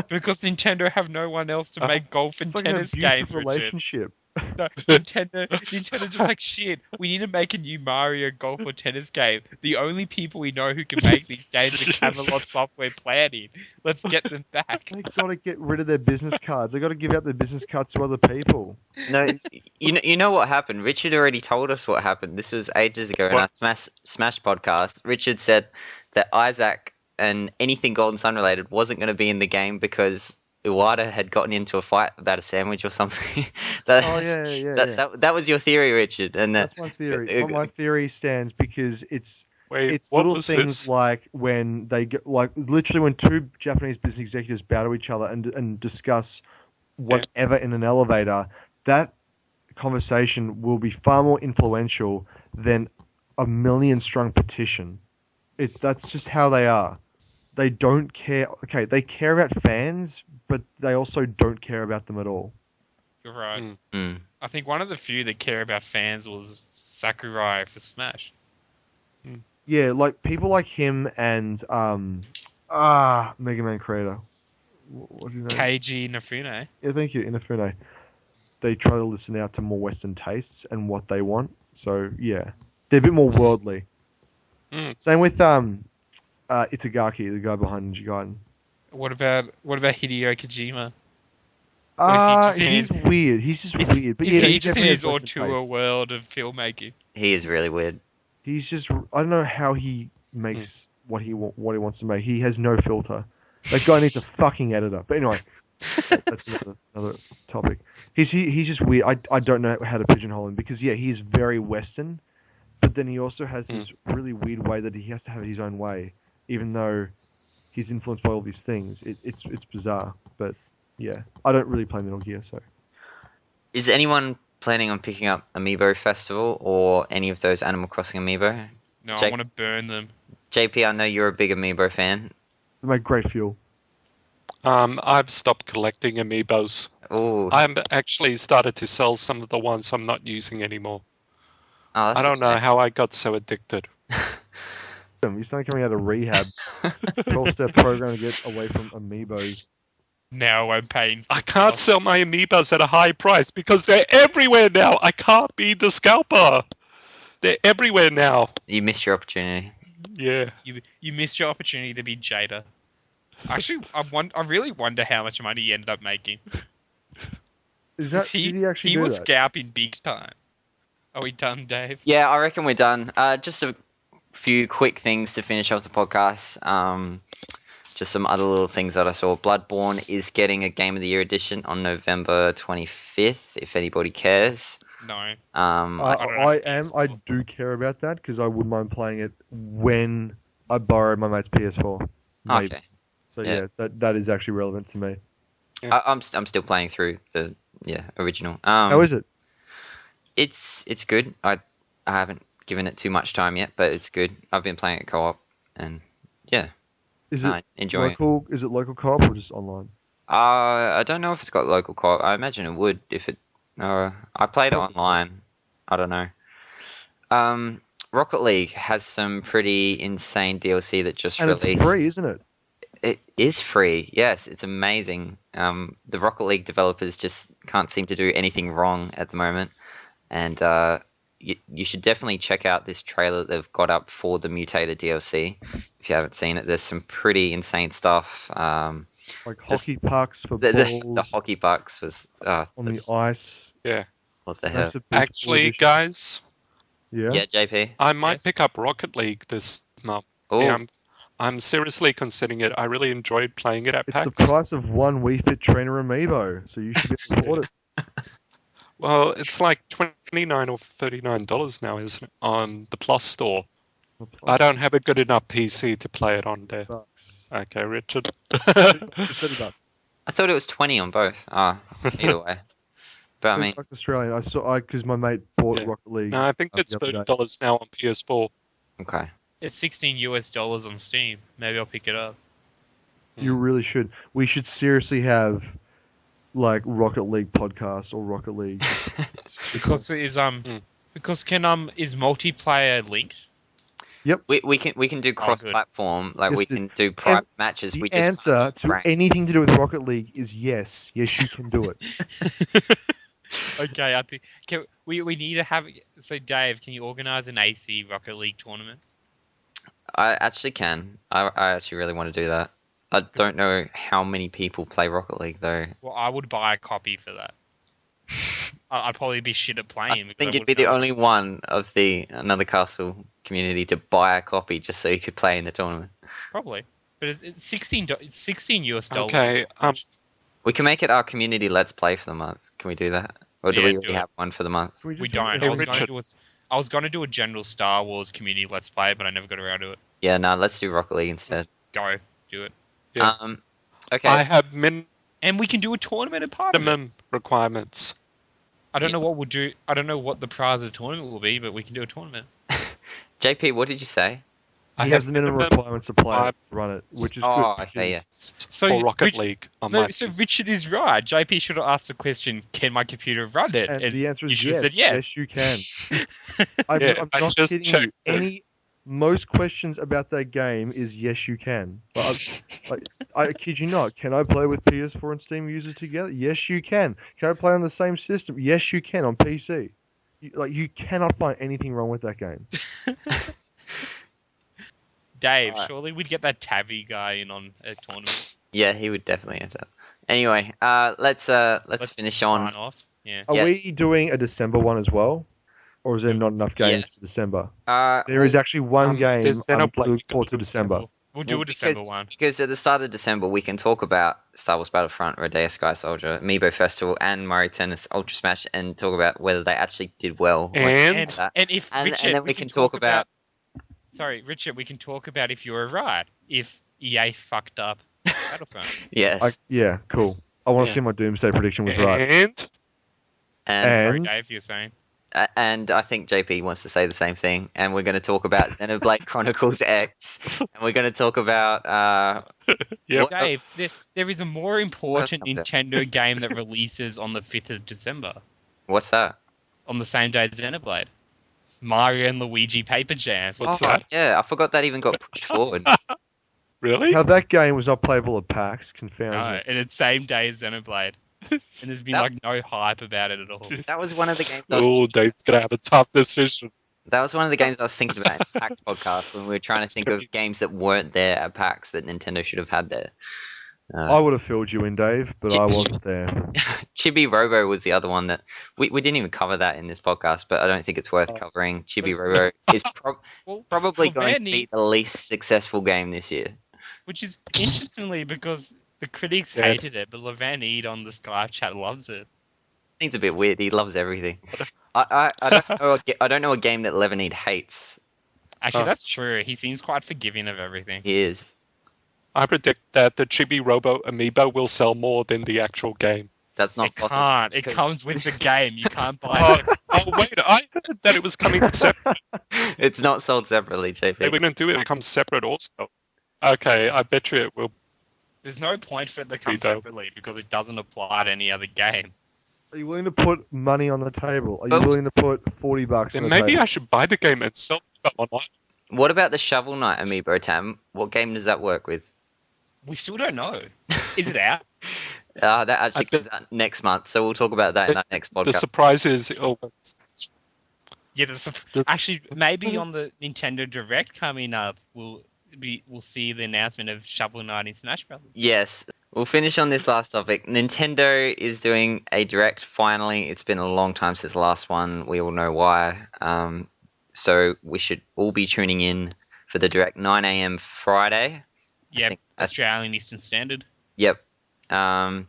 Because Nintendo have no one else to make golf and tennis games. It's like an abusive relationship. No, Nintendo just like, shit, we need to make a new Mario golf or tennis game. The only people we know who can make these games are Camelot Software Planning. Let's get them back. They got to get rid of their business cards. They got to give out their business cards to other people. No, you know what happened? Richard already told us what happened. This was ages ago in our Smash podcast. Richard said that Isaac and anything Golden Sun related wasn't going to be in the game because Iwata had gotten into a fight about a sandwich or something. That was your theory, Richard, and that's my theory. My theory stands because it's little things like when they get, like literally when two Japanese business executives bow to each other and discuss whatever in an elevator. That conversation will be far more influential than a million-strong petition. That's just how they are. They don't care. Okay, they care about fans, but they also don't care about them at all. You're right. Mm. I think one of the few that care about fans was Sakurai for Smash. Yeah, like people like him and Mega Man creator. What's his name? Keiji Inafune. Yeah, thank you, Inafune. They try to listen out to more Western tastes and what they want. So yeah, they're a bit more worldly. Same with Itagaki, the guy behind Ninja Gaiden. What about Hideo Kojima? He's weird. He's just weird. But yeah, he's just in his auteur world of filmmaking. He is really weird. He's just, I don't know how he makes what he wants to make. He has no filter. That guy needs a fucking editor. But anyway, that's another topic. He's just weird. I don't know how to pigeonhole him because he is very Western, but then he also has this really weird way that he has to have it his own way, even though he's influenced by all these things. It's bizarre, but yeah, I don't really play Metal Gear, so. Is anyone planning on picking up Amiibo Festival or any of those Animal Crossing Amiibo? No, I want to burn them. JP, I know you're a big Amiibo fan. They make great fuel. I've stopped collecting Amiibos. Ooh. I've actually started to sell some of the ones I'm not using anymore. Oh, I don't know how I got so addicted. You're starting coming out of rehab. 12-step program to get away from Amiibos. Now I'm paying. I can't sell my Amiibos at a high price because they're everywhere now. I can't be the scalper. They're everywhere now. You missed your opportunity. Yeah. You missed your opportunity to be Jada. Actually, I really wonder how much money he ended up making. Did he actually do was that? scalping big time. Are we done, Dave? Yeah, I reckon we're done. Just a few quick things to finish off the podcast. Just some other little things that I saw. Bloodborne is getting a Game of the Year edition on November 25th, if anybody cares. No. I do care about that because I wouldn't mind playing it when I borrow my mate's PS4. Maybe. Okay. So yeah, that is actually relevant to me. Yeah. I'm still playing through the original. How is it? It's good. I haven't given it too much time yet, but it's good. I've been playing it co-op, and yeah. Is it enjoying local? Is it local co-op or just online? I don't know if it's got local co-op. I imagine it would if it. I played it online. I don't know. Rocket League has some pretty insane DLC that just released. And it's free, isn't it? It is free. Yes, it's amazing. The Rocket League developers just can't seem to do anything wrong at the moment, and you should definitely check out this trailer they've got up for the Mutator DLC. If you haven't seen it, there's some pretty insane stuff. Like hockey pucks for balls. The hockey pucks was on the ice. Yeah. What the hell? Actually, guys. Yeah. Yeah, JP. I might pick up Rocket League this month. Oh. Yeah, I'm seriously considering it. I really enjoyed playing it at PAX. It's the price of one Wii Fit Trainer Amiibo, so you should be able to afford it. Well, it's like $29 or $39 now, isn't it, on the Plus store? I don't have a good enough PC to play it on there. Okay, Richard. It's $30. I thought it was 20 on both. Either way. But I mean, $30 Australian. I saw because my mate bought Rocket League. No, I think it's $30 now on PS4. Okay. It's $16 on Steam. Maybe I'll pick it up. You really should. We should seriously have like Rocket League podcast or Rocket League because is is multiplayer linked? Yep. We can do cross-platform. Like we can do private matches. The answer to anything to do with Rocket League is yes. Yes, you can do it. Okay, I think we need to have. So, Dave, can you organise an AC Rocket League tournament? I actually can. I actually really want to do that. I don't know how many people play Rocket League though. Well, I would buy a copy for that. I'd probably be shit at playing. I think you'd be the only one of the Another Castle community to buy a copy just so you could play in the tournament. Probably, but it's $16 US. Okay. We can make it our community Let's Play for the month. Can we do that? Or do Yeah, we do already it. have one for the month? We just- don't. Hey, I was going to do a general Star Wars community Let's Play, but I never got around to it. Yeah, no, let's do Rocket League instead. Go, do it. Yeah. Okay. I have minimum And we can do a tournament at part of it. requirements. I don't know what we'll do. I don't know what the prize of the tournament will be, but we can do a tournament. JP, what did you say? He has the minimum requirements to play it, to run it, which is Oh, good. okay, yeah. For Rocket League. So Richard is right. JP should have asked the question, can my computer run it? And the answer you is should have yes. said yes. Yes, you can. I'm I not just kidding you. checked. Most questions about that game is yes, you can. I kid you not. Can I play with PS4 and Steam users together? Yes, you can. Can I play on the same system? Yes, you can on PC. You cannot find anything wrong with that game. Dave, surely we'd get that Tavi guy in on a tournament. Yeah, he would definitely answer. Anyway, let's finish on. Sign off. Yeah. Are we doing a December one as well? Or is there not enough games for December? There is actually one game I'm looking forward to December. We'll do a December one. Because at the start of December, we can talk about Star Wars Battlefront, Rodea Sky Soldier, Amiibo Festival, and Mario Tennis Ultra Smash, and talk about whether they actually did well. And then we can talk about... Sorry, Richard, we can talk about if you were right. If EA fucked up Battlefront. Yes. Yeah, cool. I want to see my Doomsday prediction was right. And Sorry, Dave, you were saying? And I think JP wants to say the same thing. And we're going to talk about Xenoblade Chronicles X. And we're going to talk about... Dave, there is a more important Nintendo game that releases on the 5th of December. What's that? On the same day as Xenoblade. Mario and Luigi Paper Jam. What's that? Yeah, I forgot that even got pushed forward. Really? How that game was not playable at PAX confounds No, me. and it's same day as Xenoblade. And there's been no hype about it at all. That was one of the games. Dave's gonna have a tough decision. That was one of the games I was thinking about in PAX podcast when we were trying to think of games that weren't there at PAX that Nintendo should have had there. I would have filled you in, Dave, but I wasn't there. Chibi Robo was the other one that we didn't even cover that in this podcast, but I don't think it's worth covering. Chibi Robo is probably going to be the least successful game this year. Which is interestingly because the critics hated it, but Levan on the Skype chat loves it. I think it's a bit weird. He loves everything. I don't know a game that Levanede hates. Actually, that's true. He seems quite forgiving of everything. He is. I predict that the Chibi Robo amiibo will sell more than the actual game. That's not possible. Can't. It comes with the game. You can't buy it. Wait, I heard that it was coming separate. It's not sold separately, JP. They wouldn't do it. It comes separate also. Okay, I bet you it will. There's no point for it to come separately because it doesn't apply to any other game. Are you willing to put money on the table? Are you willing to put $40 on the table? Maybe I should buy the game and sell it online. What about the Shovel Knight amiibo, Tam? What game does that work with? We still don't know. Is it out? That actually comes out next month, so we'll talk about that in our next podcast. The surprise is... Yeah, actually, maybe on the Nintendo Direct coming up, we'll see the announcement of Shovel Knight in Smash Bros. Yes. We'll finish on this last topic. Nintendo is doing a Direct finally. It's been a long time since the last one. We all know why. So we should all be tuning in for the Direct 9 a.m. Friday. Yep, Australian Eastern Standard. Yep. I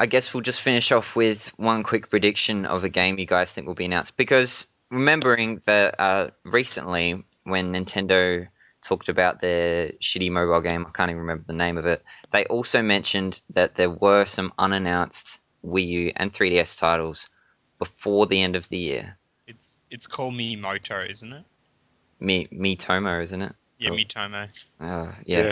guess we'll just finish off with one quick prediction of a game you guys think will be announced. Because remembering that recently when Nintendo talked about their shitty mobile game, I can't even remember the name of it, they also mentioned that there were some unannounced Wii U and 3DS titles before the end of the year. It's called Miyamoto, isn't it? Miitomo, isn't it? Yeah, Miitomo. Yeah.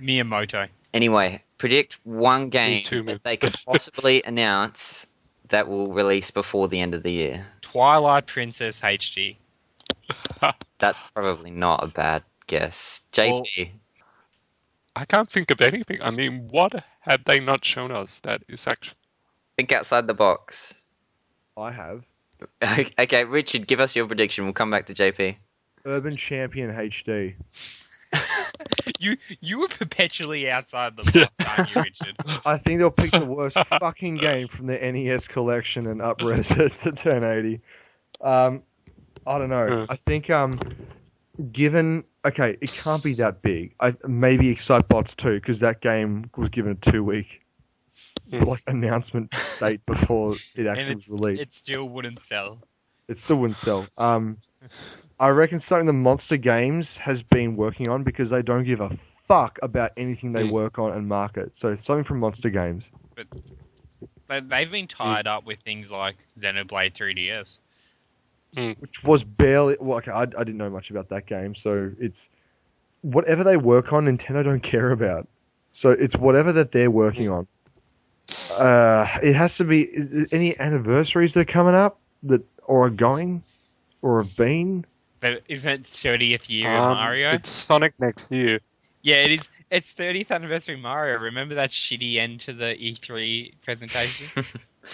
Miyamoto. Anyway, predict one game that they could possibly announce that will release before the end of the year. Twilight Princess HD. That's probably not a bad guess. JP. Well, I can't think of anything. I mean, what have they not shown us that is actually... Think outside the box. I have. Okay, Richard, give us your prediction. We'll come back to JP. Urban Champion HD. You were perpetually outside the box, aren't you, Richard? I think they'll pick the worst fucking game from the NES collection and up-res it to 1080. I don't know. I think given... Okay, it can't be that big. Maybe Excitebots 2, because that game was given a 2-week like announcement date before it actually was released. It still wouldn't sell. It still wouldn't sell. I reckon something the Monster Games has been working on because they don't give a fuck about anything they work on and market. So something from Monster Games. But they've been tied up with things like Xenoblade 3DS. Which was barely... Well, okay, I didn't know much about that game, so it's... Whatever they work on, Nintendo don't care about. So it's whatever that they're working on. It has to be... Is there any anniversaries that are coming up that or are going? Or have been? But isn't it 30th year of Mario? It's Sonic next year. Yeah, it is. It's 30th anniversary Mario. Remember that shitty end to the E3 presentation?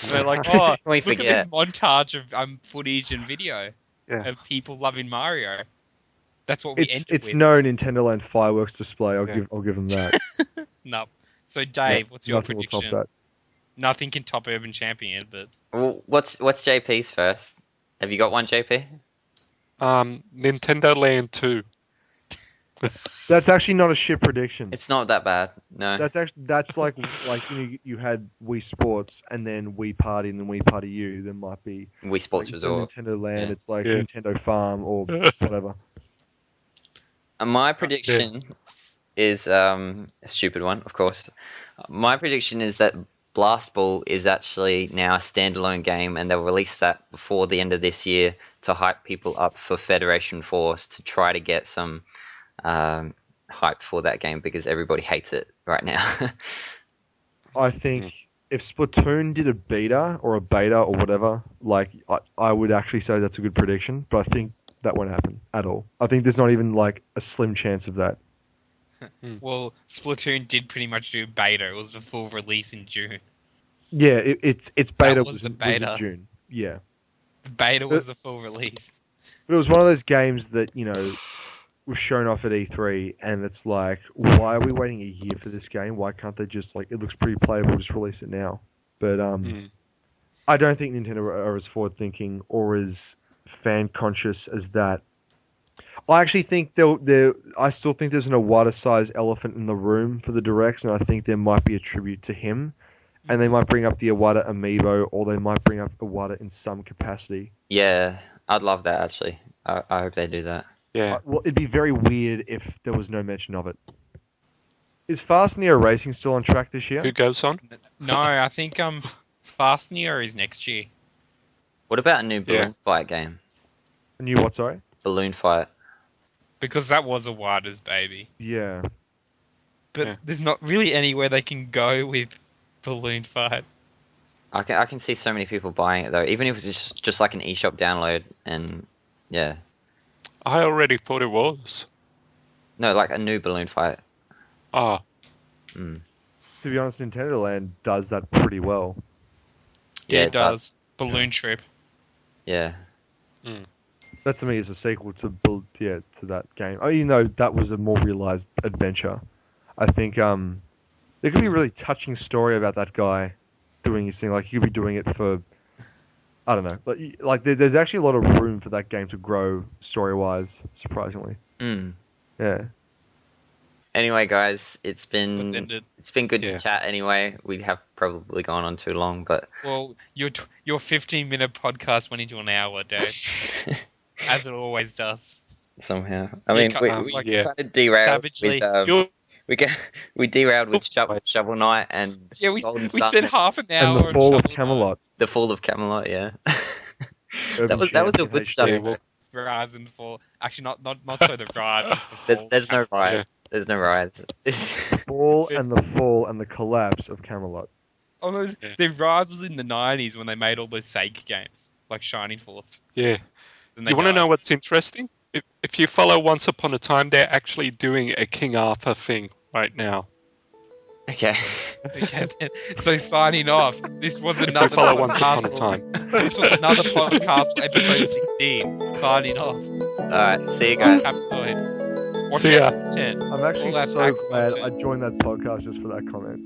They're like, oh, look at this montage of footage and video of people loving Mario. That's what we ended with. It's no Nintendo Land fireworks display. I'll give them that. No. So Dave, what's your prediction? Will top that. Nothing can top Urban Champion, but well, what's JP's first? Have you got one, JP? Nintendo Land 2. That's actually not a shit prediction. It's not that bad. No. That's like you had Wii Sports and then Wii Party and then Wii Party U. There might be Wii Sports Resort. Nintendo Land. It's like Nintendo Farm or whatever. My prediction is a stupid one, of course. My prediction is that Blast Ball is actually now a standalone game, and they'll release that before the end of this year to hype people up for Federation Force to try to get some hype for that game because everybody hates it right now. I think if Splatoon did a beta or whatever, like I would actually say that's a good prediction, but I think that won't happen at all. I think there's not even like a slim chance of that. Well, Splatoon did pretty much do beta. It was the full release in June. Yeah, its beta was the beta. was in June. Yeah. The beta was the full release. But it was one of those games that, was shown off at E3, and it's like, why are we waiting a year for this game? Why can't they just, it looks pretty playable, just release it now? But I don't think Nintendo are as forward-thinking or as fan-conscious as that. I actually think I still think there's an Iwata-sized elephant in the room for the Directs, and I think there might be a tribute to him. And they might bring up the Iwata amiibo, or they might bring up Iwata in some capacity. Yeah, I'd love that, actually. I hope they do that. Yeah. Well, it'd be very weird if there was no mention of it. Is Fast Neo Racing still on track this year? Who goes on? No, I think Fast Neo is next year. What about a new Balloon Fight game? A new what, sorry? Balloon Fight. Because that was Iwata's baby. Yeah. But there's not really anywhere they can go with Balloon Fight. I can see so many people buying it though, even if it's just like an eShop download, and yeah. I already thought it was. No, like a new Balloon Fight. Ah. To be honest, Nintendo Land does that pretty well. Yeah, it does. Balloon Trip. Yeah. That to me is a sequel to that game. Even though that was a more realized adventure, I think there could be a really touching story about that guy doing his thing. Like he could be doing it for, I don't know. Like there's actually a lot of room for that game to grow story-wise. Surprisingly. Yeah. Anyway, guys, it's been good to Yeah. chat. Anyway, we have probably gone on too long, but Well, your 15-minute podcast went into an hour, Dave. As it always does. somehow, I mean, we kind of derailed savagely. with we derailed with Shovel Knight and We Golden Sun spent half an hour And the on fall of Shovel Knight. Camelot. the Fall of Camelot. Yeah, Urban that was a Champion good HD. stuff. Yeah, Rise and Fall. Actually, not so the Rise. It's the Fall. There's no rise. There's no rise. The fall and the fall and the collapse of Camelot. Oh no, the Rise was in the 90s when they made all those Sega games, like Shining Force. Yeah. Then they You want to died. know what's interesting? If you follow Once Upon a Time, they're actually doing a King Arthur thing right now. Okay. Okay, then. So signing off. This was If another you follow Once Upon a podcast. Time. This was another podcast, episode 16. Signing off. All right. See you guys. Capitoid. Watch See ya. out for 10. I'm actually All that so Max glad content. I joined that podcast just for that comment.